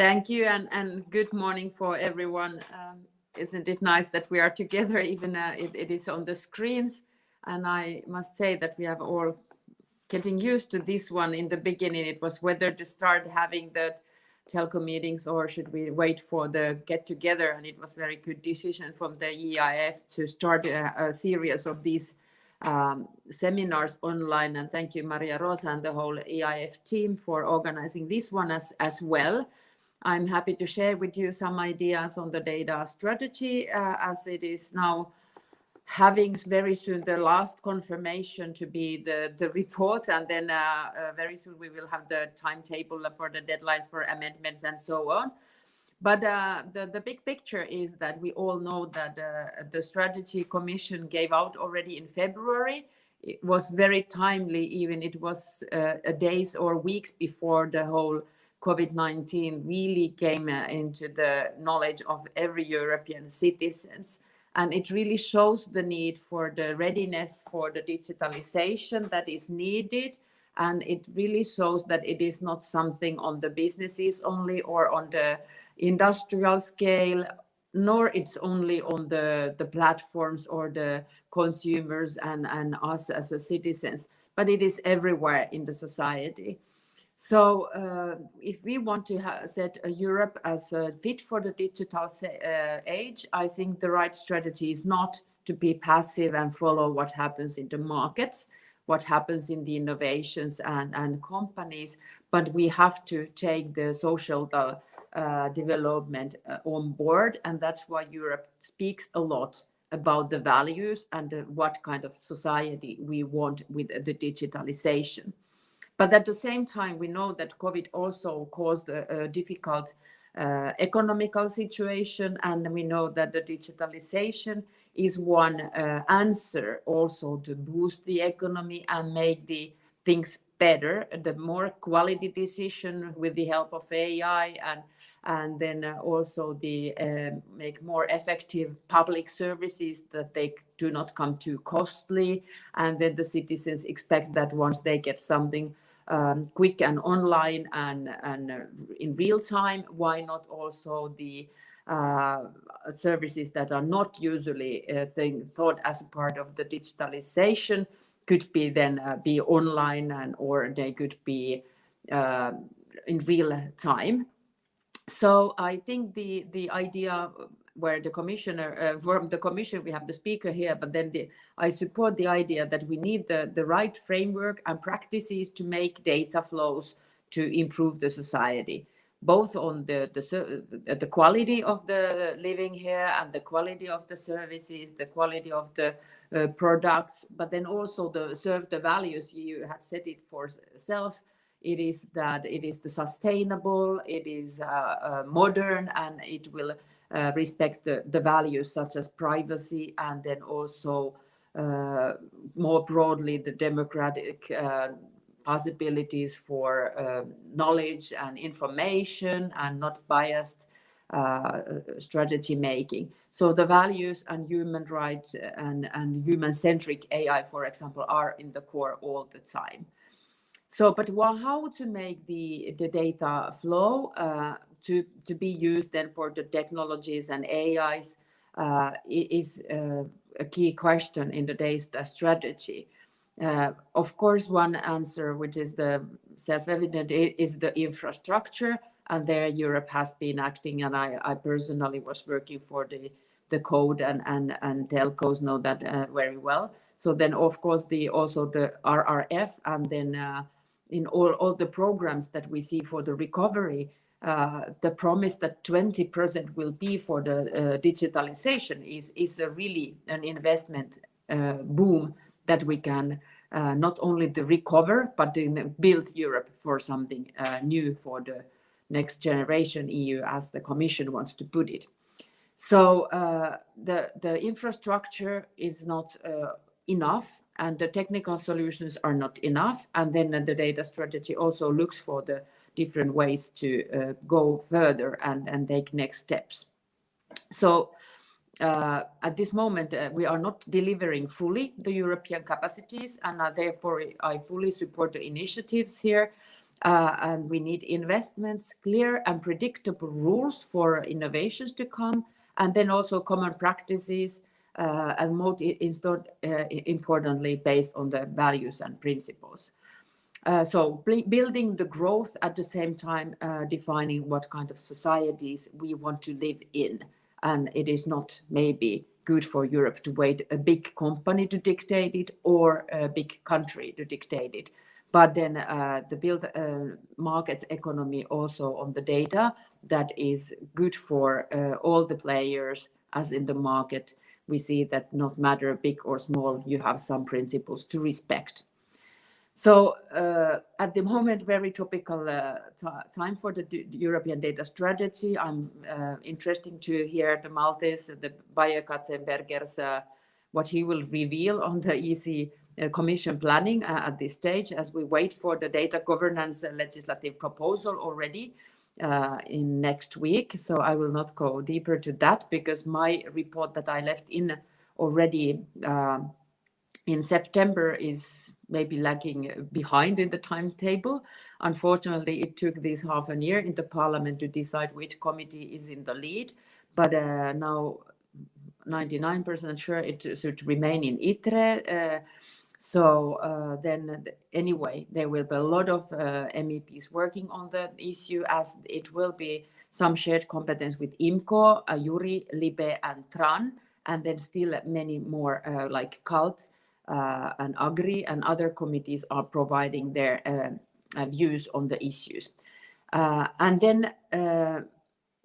Thank you, and good morning for everyone. Isn't it nice that we are together, even it is on the screens? And I must say that we have all getting used to this one. In the beginning, it was whether to start having the telco meetings or should we wait for the get together. And it was a very good decision from the EIF to start a series of these seminars online. And thank you, Maria Rosa and the whole EIF team for organizing this one as well. I'm happy to share with you some ideas on the data strategy as it is now having very soon the last confirmation to be the report, and then very soon we will have the timetable for the deadlines for amendments and so on. But the big picture is that we all know that the strategy commission gave out already in February. It was very timely, even it was days or weeks before the whole COVID-19 really came into the knowledge of every European citizens. And it really shows the need for the readiness for the digitalization that is needed. And it really shows that it is not something on the businesses only or on the industrial scale, nor it's only on the platforms or the consumers and us as a citizens, but it is everywhere in the society. So if we want to set Europe as fit for the digital age, I think the right strategy is not to be passive and follow what happens in the markets, what happens in the innovations and companies, but we have to take the social development on board. And that's why Europe speaks a lot about the values and what kind of society we want with the digitalization. But at the same time, we know that COVID also caused a difficult economical situation, and we know that the digitalization is one answer also to boost the economy and make the things better, the more quality decision with the help of AI, and then also the make more effective public services that they do not come too costly, and then the citizens expect that once they get something quick and online and in real time, why not also the services that are not usually thought as a part of the digitalization could be then be online and or they could be in real time. So I think the idea where the commissioner, from the commission, we have the speaker here, but then I support the idea that we need the right framework and practices to make data flows to improve the society, both on the quality of the living here and the quality of the services, the quality of the products, but then also serve the values. You have said it for self. It is that it is the sustainable, it is modern, and it will respect the values such as privacy, and then also more broadly the democratic possibilities for knowledge and information and not biased strategy making. So the values and human rights and human-centric AI, for example, are in the core all the time. So, but how to make the data flow to be used then for the technologies and AIs is a key question in the data strategy. Of course, one answer, which is the self-evident, is the infrastructure, and there Europe has been acting, and I personally was working for the code and telcos know that very well. So then, of course, also the RRF, and then in all the programs that we see for the recovery, the promise that 20% will be for the digitalization is really an investment boom that we can not only to recover, but then build Europe for something new for the next generation EU, as the Commission wants to put it. So the infrastructure is not enough, and the technical solutions are not enough. And then the data strategy also looks for the different ways to go further and take next steps. So at this moment, we are not delivering fully the European capacities, and therefore I fully support the initiatives here. And we need investments, clear and predictable rules for innovations to come, and then also common practices, and most importantly, based on the values and principles. So building the growth at the same time, defining what kind of societies we want to live in. And it is not maybe good for Europe to wait a big company to dictate it or a big country to dictate it. But then the build market economy also on the data that is good for all the players, as in the market. We see that not matter big or small, you have some principles to respect. So at the moment, very topical time for the European data strategy. I'm interested to hear the Maltese, the Bayer Katzenberger's, what he will reveal on the EC Commission planning at this stage, as we wait for the data governance legislative proposal already in next week. So I will not go deeper to that, because my report that I left in already in September is maybe lagging behind in the timetable. Unfortunately, it took this half a year in the parliament to decide which committee is in the lead. But now 99% sure it should remain in ITRE. So then anyway, there will be a lot of MEPs working on the issue, as it will be some shared competence with IMCO, Juri, Libe and Tran, and then still many more like CULT, and Agri and other committees are providing their views on the issues. And then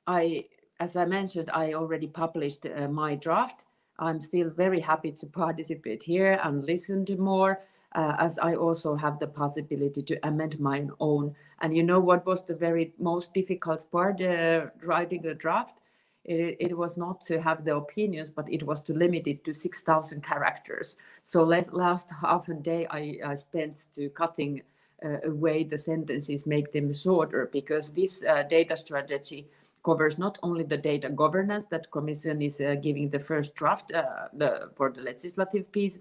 as I mentioned, I already published my draft. I'm still very happy to participate here and listen to more, as I also have the possibility to amend my own. And you know what was the very most difficult part writing a draft? It was not to have the opinions, but it was to limit it to 6,000 characters. So last half a day I spent to cutting away the sentences, make them shorter, because this data strategy covers not only the data governance that Commission is giving the first draft for the legislative piece,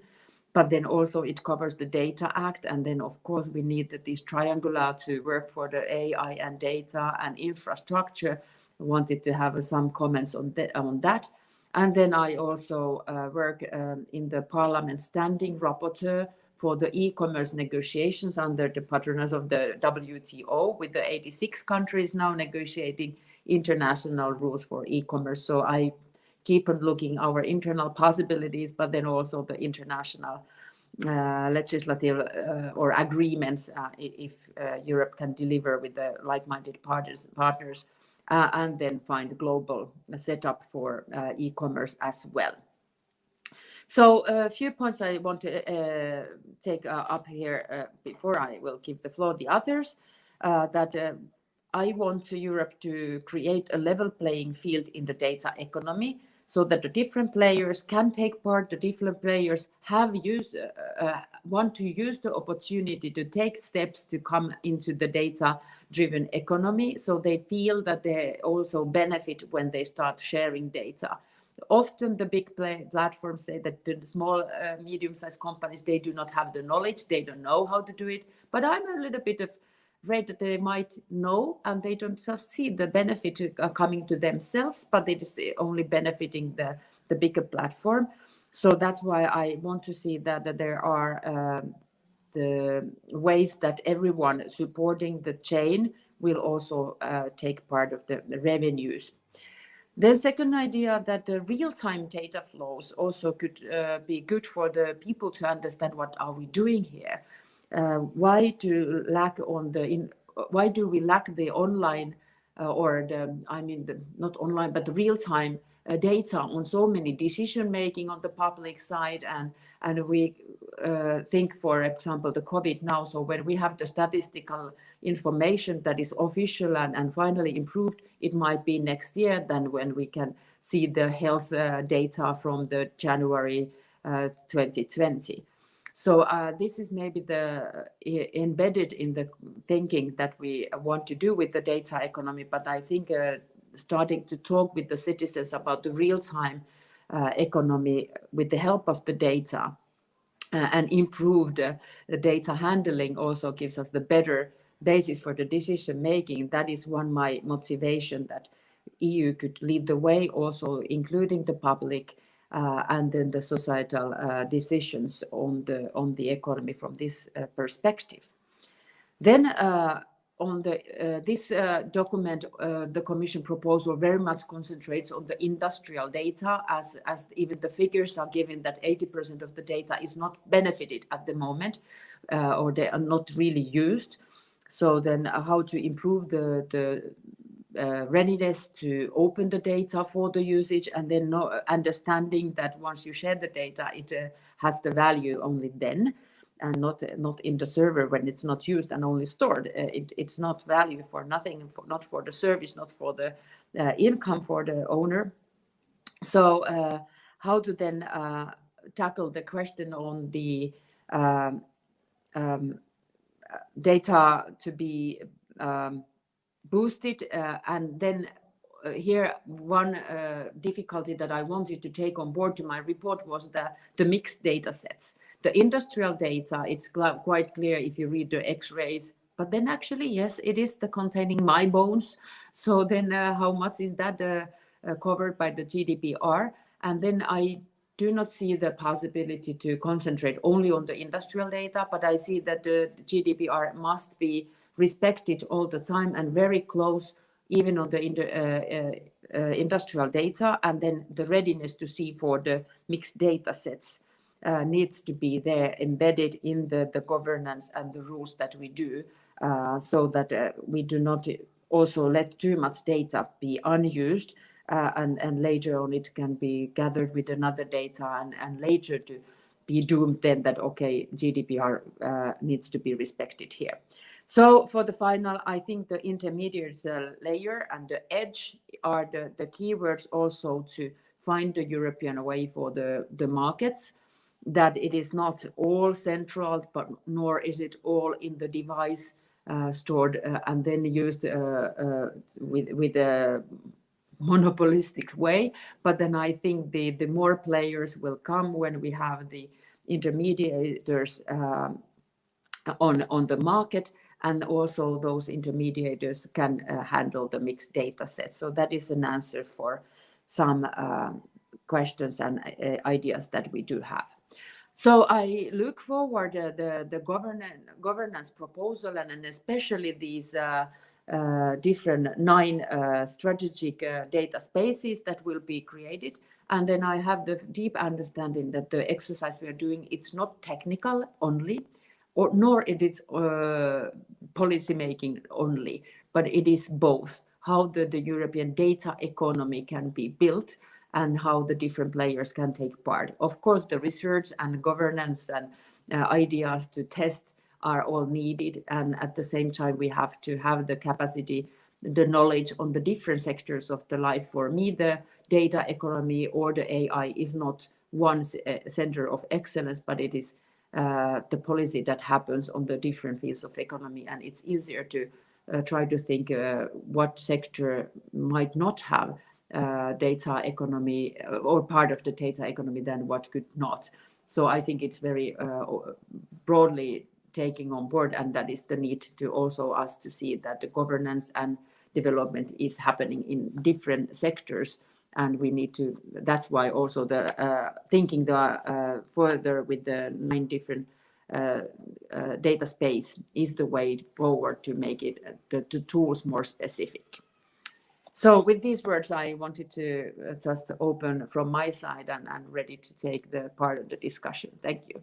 but then also it covers the Data Act. And then, of course, we need this triangular to work for the AI and data and infrastructure. I wanted to have some comments on that. And then I also work in the Parliament Standing Rapporteur for the e-commerce negotiations under the patronage of the WTO, with the 86 countries now negotiating international rules for e-commerce. So I keep on looking our internal possibilities, but then also the international legislative or agreements, if Europe can deliver with the like-minded partners, and then find a global setup for e-commerce as well. So a few points I want to take up here before I will give the floor to the others, that I want Europe to create a level playing field in the data economy, so that the different players can take part, the different players want to use the opportunity to take steps to come into the data-driven economy, so they feel that they also benefit when they start sharing data. Often the big platforms say that the small, medium-sized companies, they do not have the knowledge, they don't know how to do it. But I'm a little bit afraid that they might know, and they don't just see the benefit coming to themselves, but it is only benefiting the bigger platform. So that's why I want to see that there are the ways that everyone supporting the chain will also take part of the revenues. The second idea, that the real-time data flows also could be good for the people to understand what are we doing here. Why do we lack the online not online, but the real-time data on so many decision making on the public side, and we think, for example, the COVID now. So when we have the statistical information that is official and finally improved, it might be next year than when we can see the health data from the January 2020. So this is maybe embedded in the thinking that we want to do with the data economy. But I think starting to talk with the citizens about the real-time economy with the help of the data and improve the data handling also gives us the better basis for the decision making. That is my motivation, that EU could lead the way, also including the public and then the societal decisions on the economy from this perspective. Then on this document, the Commission proposal very much concentrates on the industrial data, as even the figures are given that 80% of the data is not benefited at the moment, or they are not really used. So then how to improve the readiness to open the data for the usage, and then understanding that once you share the data, it has the value only then, and not in the server when it's not used and only stored. It's not value for nothing, not for the service, not for the income for the owner. So how to then tackle the question on the data to be boosted, and then here one difficulty that I wanted to take on board to my report was the mixed data sets. The industrial data, it's quite clear if you read the X-rays, but then actually, yes, it is the containing my bones. So then how much is that covered by the GDPR? And then I do not see the possibility to concentrate only on the industrial data, but I see that the GDPR must be respected all the time and very close, even on the industrial data, and then the readiness to see for the mixed data sets needs to be there, embedded in the governance and the rules that we do, so that we do not also let too much data be unused, and later on it can be gathered with another data, and later to be doomed then that, okay, GDPR needs to be respected here. So for the final, I think the intermediate layer and the edge are the keywords also to find the European way for the markets, that it is not all central, but nor is it all in the device stored and then used with a monopolistic way. But then I think the more players will come when we have the intermediators on the market, and also those intermediators can handle the mixed data sets. So that is an answer for some questions and ideas that we do have. So I look forward to the governance proposal, and especially these different 9 strategic data spaces that will be created. And then I have the deep understanding that the exercise we are doing, it's not technical only, nor it is policy making only, but it is both. How the European data economy can be built, and how the different players can take part. Of course, the research and governance and ideas to test are all needed, and at the same time we have to have the capacity, the knowledge on the different sectors of the life. For me, the data economy or the AI is not one center of excellence, but it is the policy that happens on the different fields of economy, and it's easier to try to think what sector might not have data economy or part of the data economy than what could not. So I think it's very broadly taking on board, and that is the need to also us to see that the governance and development is happening in different sectors, and we need to, that's why also the thinking the further with the 9 different data space is the way forward to make it the tools more specific. So with these words, I wanted to just open from my side and ready to take the part of the discussion. Thank you.